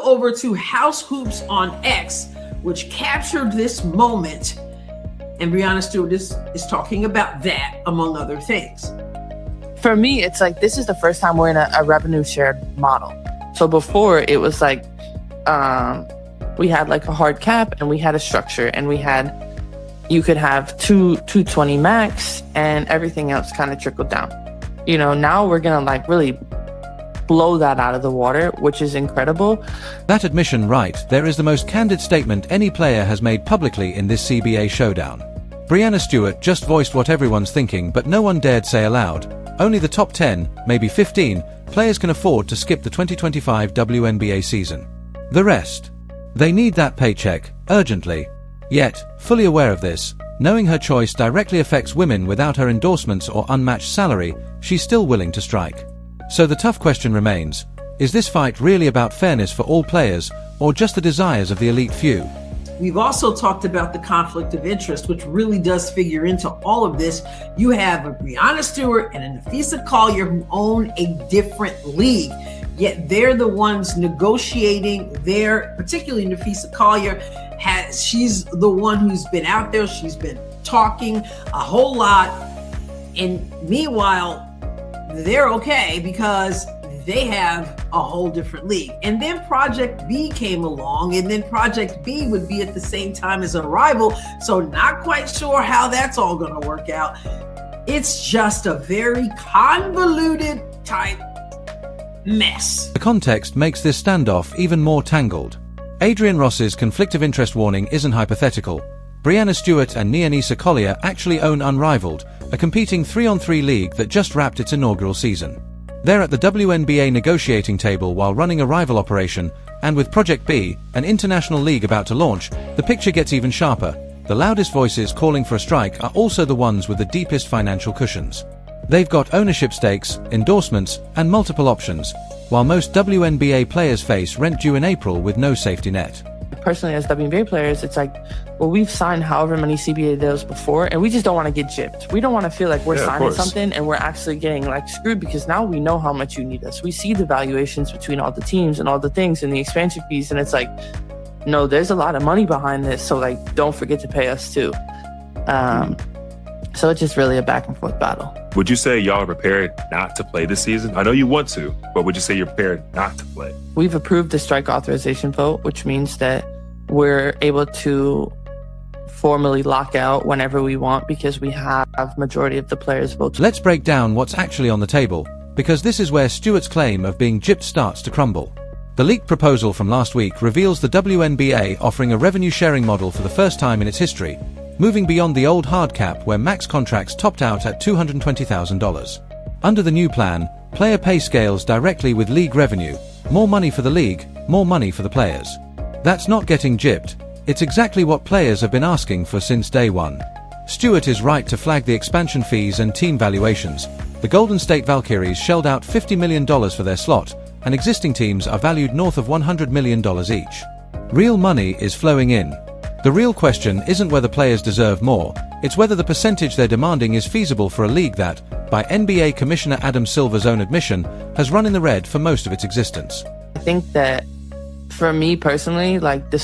Over to House Hoops on X, which captured this moment, and Breanna Stewart is talking about that, among other things. For me, it's like this is the first time we're in a revenue shared model. So before it was like we had like a hard cap and we had a structure and you could have 220 max and everything else kind of trickled down. You know, now we're gonna like really blow that out of the water, which is incredible. That admission right there is the most candid statement any player has made publicly in this CBA showdown. Breanna Stewart just voiced what everyone's thinking, but no one dared say aloud. Only the top 10, maybe 15, players can afford to skip the 2025 WNBA season. The rest, they need that paycheck, urgently. Yet, fully aware of this, knowing her choice directly affects women without her endorsements or unmatched salary, she's still willing to strike. So the tough question remains, is this fight really about fairness for all players, or just the desires of the elite few? We've also talked about the conflict of interest, which really does figure into all of this. You have a Breanna Stewart and a Napheesa Collier who own a different league, yet they're the ones negotiating there, particularly Napheesa Collier. She's the one who's been out there. She's been talking a whole lot. And meanwhile, they're okay because they have a whole different league. And then Project B came along, and then Project B would be at the same time as a rival. So not quite sure how that's all going to work out. It's just a very convoluted type mess. The context makes this standoff even more tangled. Adrian Ross's conflict of interest warning isn't hypothetical. Breanna Stewart and Napheesa Collier actually own Unrivaled, a competing 3-on-3 league that just wrapped its inaugural season. They're at the WNBA negotiating table while running a rival operation, and with Project B, an international league about to launch, the picture gets even sharper. The loudest voices calling for a strike are also the ones with the deepest financial cushions. They've got ownership stakes, endorsements, and multiple options, while most WNBA players face rent due in April with no safety net. Personally, as WNBA players, it's like, well, we've signed however many CBA deals before, and we just don't want to get gypped. We don't want to feel like we're signing something and we're actually getting like screwed, because now we know how much you need us. We see the valuations between all the teams and all the things and the expansion fees, and it's like, no, there's a lot of money behind this, so like, don't forget to pay us too. So it's just really a back and forth battle. Would you say y'all are prepared not to play this season? I know you want to, but would you say you're prepared not to play? We've approved the strike authorization vote, which means that we're able to formally lock out whenever we want because we have majority of the players vote. Let's break down what's actually on the table, because this is where Stewart's claim of being gypped starts to crumble. The leaked proposal from last week reveals the WNBA offering a revenue-sharing model for the first time in its history, moving beyond the old hard cap where max contracts topped out at $220,000. Under the new plan, player pay scales directly with league revenue. More money for the league, more money for the players. That's not getting gypped. It's exactly what players have been asking for since day one. Stewart is right to flag the expansion fees and team valuations. The Golden State Valkyries shelled out $50 million for their slot, and existing teams are valued north of $100 million each. Real money is flowing in. The real question isn't whether players deserve more, it's whether the percentage they're demanding is feasible for a league that, by NBA Commissioner Adam Silver's own admission, has run in the red for most of its existence. I think that for me personally, like the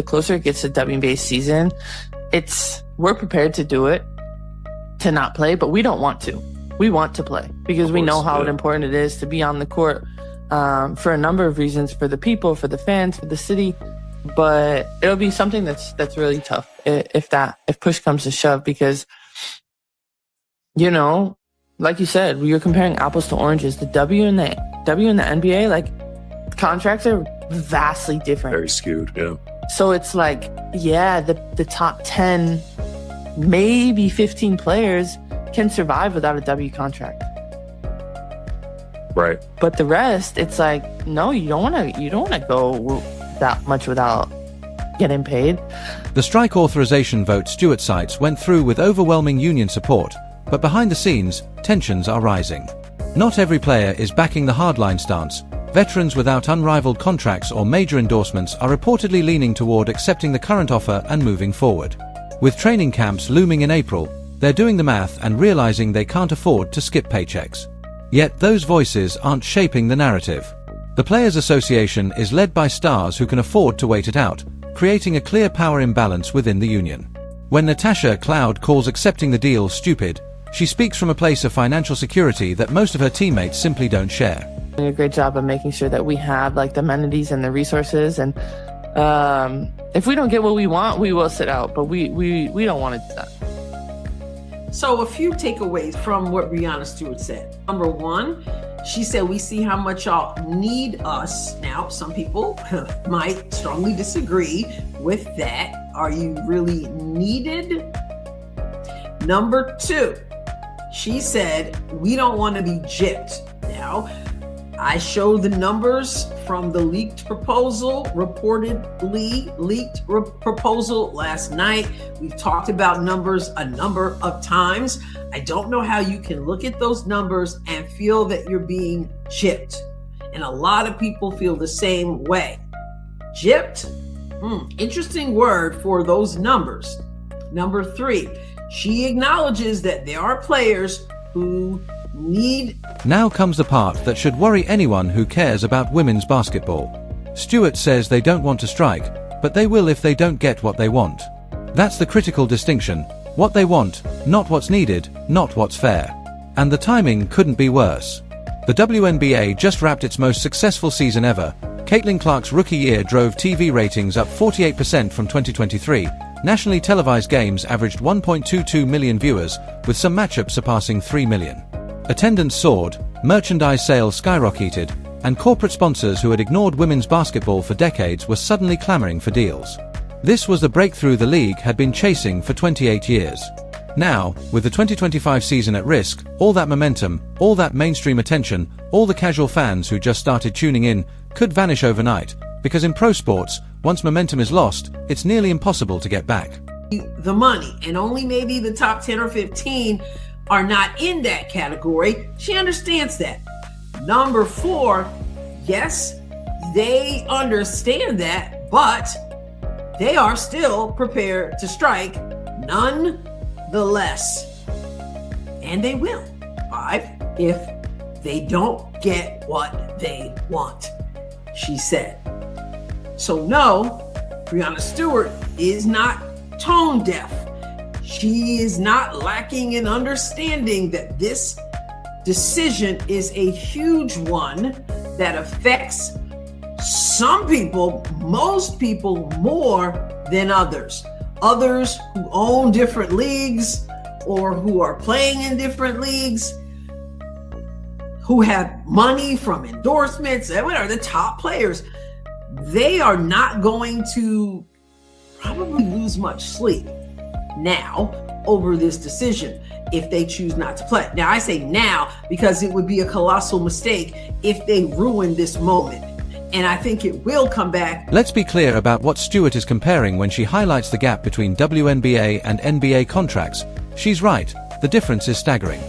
closer it gets to WNBA season, we're prepared to do it, to not play, but we don't want to. We want to play because we know how important it is to be on the court for a number of reasons, for the people, for the fans, for the city. But it'll be something that's really tough if push comes to shove, because, you know, like you said, you're comparing apples to oranges. The W and the NBA, like, contracts are vastly different. Very skewed, yeah. So it's like, yeah, the top 10, maybe 15 players can survive without a W contract. Right. But the rest, it's like, no, you don't want to go that much without getting paid. The strike authorization vote Stewart cites went through with overwhelming union support, but behind the scenes, tensions are rising. Not every player is backing the hardline stance. Veterans without unrivaled contracts or major endorsements are reportedly leaning toward accepting the current offer and moving forward. With training camps looming in April, they're doing the math and realizing they can't afford to skip paychecks. Yet those voices aren't shaping the narrative. The Players Association is led by stars who can afford to wait it out, creating a clear power imbalance within the union. When Natasha Cloud calls accepting the deal stupid, she speaks from a place of financial security that most of her teammates simply don't share. Doing a great job of making sure that we have like the amenities and the resources, and if we don't get what we want, we will sit out, but we don't want to do that. So a few takeaways from what Breanna Stewart said. Number one, she said, we see how much y'all need us. Now, some people might strongly disagree with that. Are you really needed? Number two, she said, we don't want to be gypped. Now, I showed the numbers from the leaked proposal, reportedly leaked proposal last night. We've talked about numbers a number of times. I don't know how you can look at those numbers and feel that you're being gypped. And a lot of people feel the same way. Gypped? Interesting word for those numbers. Number three, she acknowledges that there are players who need. Now comes the part that should worry anyone who cares about women's basketball. Stewart says they don't want to strike, but they will if they don't get what they want. That's the critical distinction. What they want, not what's needed, not what's fair. And the timing couldn't be worse. The WNBA just wrapped its most successful season ever. Caitlin Clark's rookie year drove TV ratings up 48% from 2023. Nationally televised games averaged 1.22 million viewers, with some matchups surpassing 3 million. Attendance soared, merchandise sales skyrocketed, and corporate sponsors who had ignored women's basketball for decades were suddenly clamoring for deals. This was the breakthrough the league had been chasing for 28 years. Now, with the 2025 season at risk, all that momentum, all that mainstream attention, all the casual fans who just started tuning in, could vanish overnight, because in pro sports, once momentum is lost, it's nearly impossible to get back. The money, and only maybe the top 10 or 15 are not in that category. She understands that. Number four, yes, they understand that, but they are still prepared to strike nonetheless. And they will. 5, if they don't get what they want, she said. So no, Breanna Stewart is not tone deaf. She is not lacking in understanding that this decision is a huge one that affects some people, most people, more than others. Others who own different leagues or who are playing in different leagues, who have money from endorsements, and what are the top players, they are not going to probably lose much sleep now over this decision if they choose not to play. Now, I say now because it would be a colossal mistake if they ruin this moment. And I think it will come back. Let's be clear about what Stewart is comparing when she highlights the gap between WNBA and NBA contracts. She's right, the difference is staggering.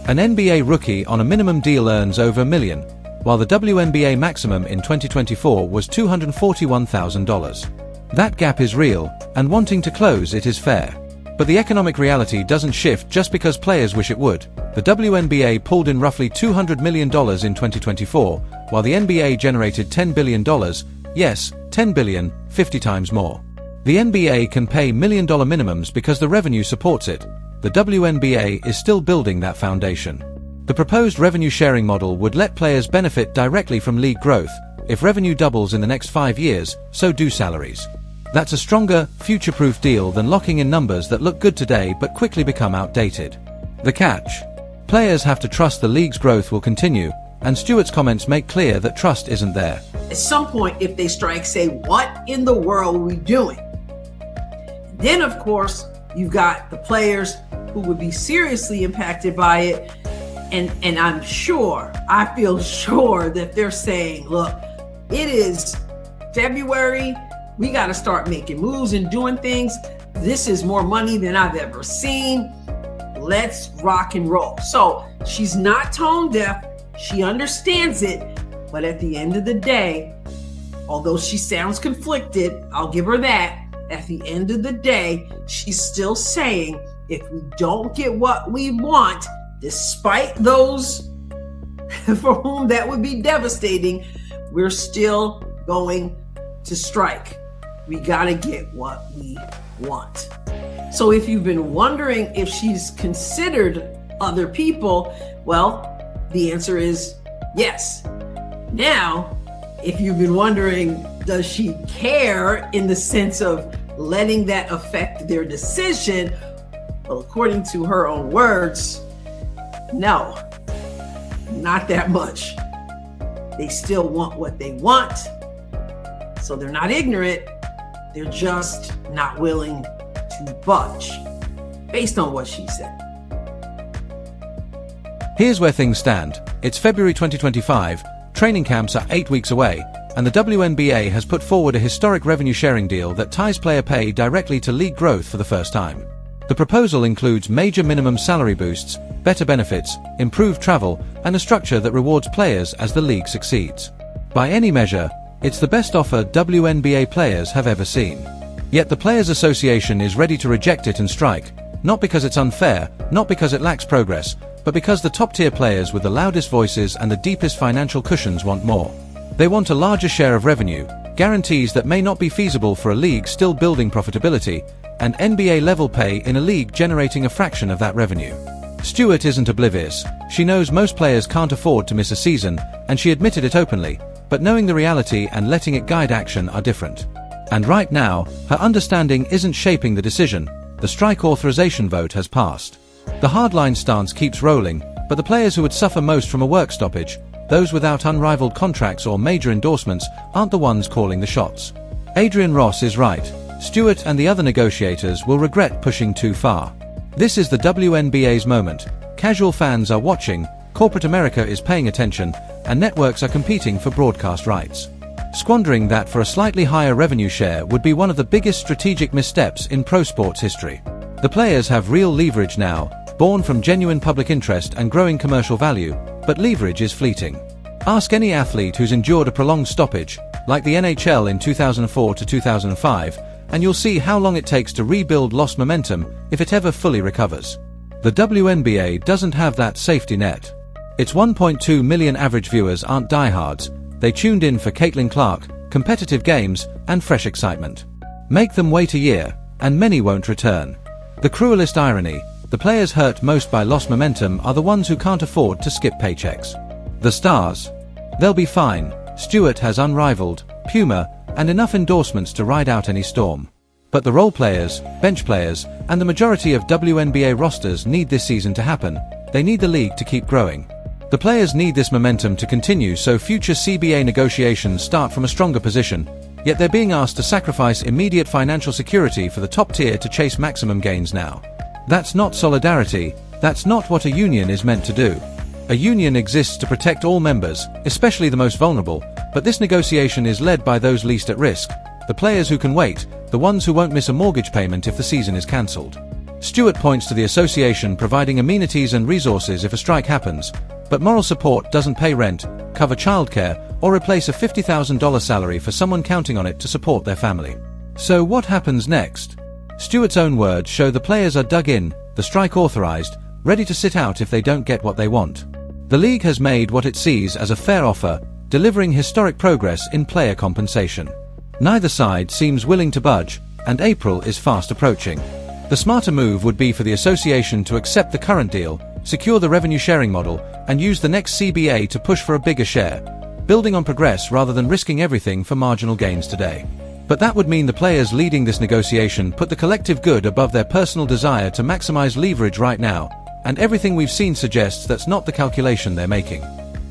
An NBA rookie on a minimum deal earns over $1 million, while the WNBA maximum in 2024 was $241,000. That gap is real, and wanting to close it is fair. But the economic reality doesn't shift just because players wish it would. The WNBA pulled in roughly $200 million in 2024, while the NBA generated $10 billion, yes, $10 billion, 50 times more. The NBA can pay $1 million minimums because the revenue supports it. The WNBA is still building that foundation. The proposed revenue sharing model would let players benefit directly from league growth. If revenue doubles in the next 5 years, so do salaries. That's a stronger, future-proof deal than locking in numbers that look good today but quickly become outdated. The catch: players have to trust the league's growth will continue, and Stewart's comments make clear that trust isn't there. At some point, if they strike, say, what in the world are we doing? And then, of course, you've got the players who would be seriously impacted by it. And I'm sure, I feel sure that they're saying, look, it is February. We got to start making moves and doing things. This is more money than I've ever seen. Let's rock and roll. So she's not tone deaf. She understands it. But at the end of the day, although she sounds conflicted, I'll give her that. At the end of the day, she's still saying, if we don't get what we want, despite those for whom that would be devastating, we're still going to strike. We got to get what we want. So if you've been wondering if she's considered other people, well, the answer is yes. Now, if you've been wondering, does she care in the sense of letting that affect their decision? Well, according to her own words, no, not that much. They still want what they want. So they're not ignorant. They're just not willing to budge, based on what she said. Here's where things stand. It's February 2025, training camps are 8 weeks away, and the WNBA has put forward a historic revenue sharing deal that ties player pay directly to league growth for the first time. The proposal includes major minimum salary boosts, better benefits, improved travel, and a structure that rewards players as the league succeeds. By any measure, it's the best offer WNBA players have ever seen. Yet the Players Association is ready to reject it and strike, not because it's unfair, not because it lacks progress, but because the top-tier players with the loudest voices and the deepest financial cushions want more. They want a larger share of revenue, guarantees that may not be feasible for a league still building profitability, and NBA-level pay in a league generating a fraction of that revenue. Stewart isn't oblivious. She knows most players can't afford to miss a season, and she admitted it openly, but knowing the reality and letting it guide action are different. And right now, her understanding isn't shaping the decision. The strike authorization vote has passed. The hardline stance keeps rolling, but the players who would suffer most from a work stoppage, those without unrivaled contracts or major endorsements, aren't the ones calling the shots. Adrian Ross is right. Stewart and the other negotiators will regret pushing too far. This is the WNBA's moment. Casual fans are watching, corporate America is paying attention, and networks are competing for broadcast rights. Squandering that for a slightly higher revenue share would be one of the biggest strategic missteps in pro sports history. The players have real leverage now, born from genuine public interest and growing commercial value, but leverage is fleeting. Ask any athlete who's endured a prolonged stoppage, like the NHL in 2004 to 2005, and you'll see how long it takes to rebuild lost momentum if it ever fully recovers. The WNBA doesn't have that safety net. Its 1.2 million average viewers aren't diehards. They tuned in for Caitlin Clark, competitive games, and fresh excitement. Make them wait a year, and many won't return. The cruelest irony, the players hurt most by lost momentum are the ones who can't afford to skip paychecks. The stars. They'll be fine. Stewart has unrivaled, Puma, and enough endorsements to ride out any storm. But the role players, bench players, and the majority of WNBA rosters need this season to happen. They need the league to keep growing. The players need this momentum to continue so future CBA negotiations start from a stronger position, yet they're being asked to sacrifice immediate financial security for the top tier to chase maximum gains now. That's not solidarity, that's not what a union is meant to do. A union exists to protect all members, especially the most vulnerable, but this negotiation is led by those least at risk, the players who can wait, the ones who won't miss a mortgage payment if the season is cancelled. Stewart points to the association providing amenities and resources if a strike happens, but moral support doesn't pay rent, cover childcare, or replace a $50,000 salary for someone counting on it to support their family. So what happens next? Stewart's own words show the players are dug in, the strike authorized, ready to sit out if they don't get what they want. The league has made what it sees as a fair offer, delivering historic progress in player compensation. Neither side seems willing to budge, and April is fast approaching. The smarter move would be for the association to accept the current deal, secure the revenue sharing model, and use the next CBA to push for a bigger share, building on progress rather than risking everything for marginal gains today. But that would mean the players leading this negotiation put the collective good above their personal desire to maximize leverage right now, and everything we've seen suggests that's not the calculation they're making.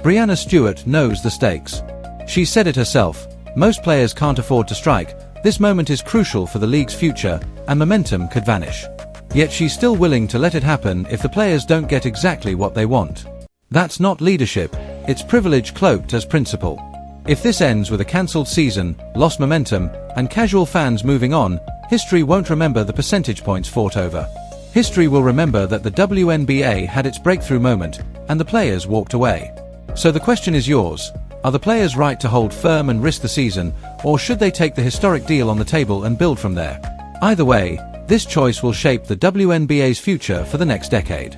Breanna Stewart knows the stakes. She said it herself, most players can't afford to strike, this moment is crucial for the league's future, and momentum could vanish. Yet she's still willing to let it happen if the players don't get exactly what they want. That's not leadership, it's privilege cloaked as principle. If this ends with a cancelled season, lost momentum, and casual fans moving on, history won't remember the percentage points fought over. History will remember that the WNBA had its breakthrough moment, and the players walked away. So the question is yours. Are the players right to hold firm and risk the season, or should they take the historic deal on the table and build from there? Either way, this choice will shape the WNBA's future for the next decade.